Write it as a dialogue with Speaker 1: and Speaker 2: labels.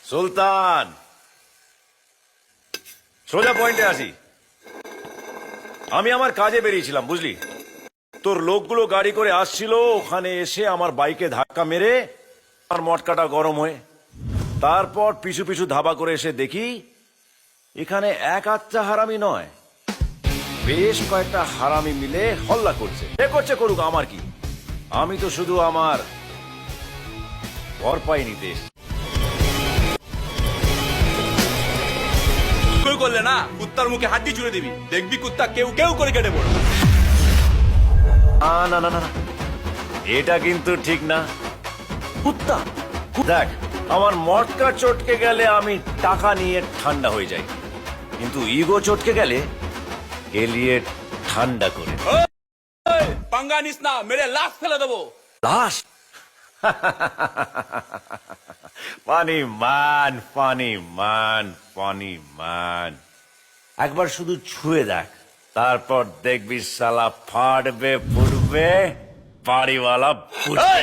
Speaker 1: সুলতান, সোজা পয়েন্টে আসি। আমি আমার কাজে বেরিয়েছিলাম, বুঝলি। তোর লোকগুলো গাড়ি করে আসছিল, ওখানে এসে আমার বাইকে ধাক্কা মেরে আমার মটকাটা গরম হয়ে, তারপর পিছু পিছু ধাবা করে এসে দেখি এখানে এক আচ্ছা হারামি নয়, বেশ কয়েকটা হারামি মিলে হল্লা করছে। এ করছে করুক, আমার কি, আমি তো শুধু আমার ভরপাই নিতে এসেছি।
Speaker 2: করলে না, কুত্তার মুখে হাড্ডি চুড়ে দিবি, দেখবি কুত্তা কেউ কেউ করে কেটে পড়ে।
Speaker 1: না না না না, এটা কিন্তু ঠিক না। কুত্তা, দেখ, আমার মটকা চটকে গেলে আমি টাকা নিয়ে ঠান্ডা হয়ে যাই, কিন্তু ইগো চটকে গেলে গেলিয়ে ঠান্ডা করে দিই।
Speaker 2: পাঙ্গা নিস না, মেরে লাশ ফেলে দেবো।
Speaker 1: লাশ? Funny man, funny man, funny man. একবার শুধু ছুঁয়ে দেখ, তারপর দেখবি শালা ফাটবে ফুটবে, বাড়িওয়ালা বুঝবে।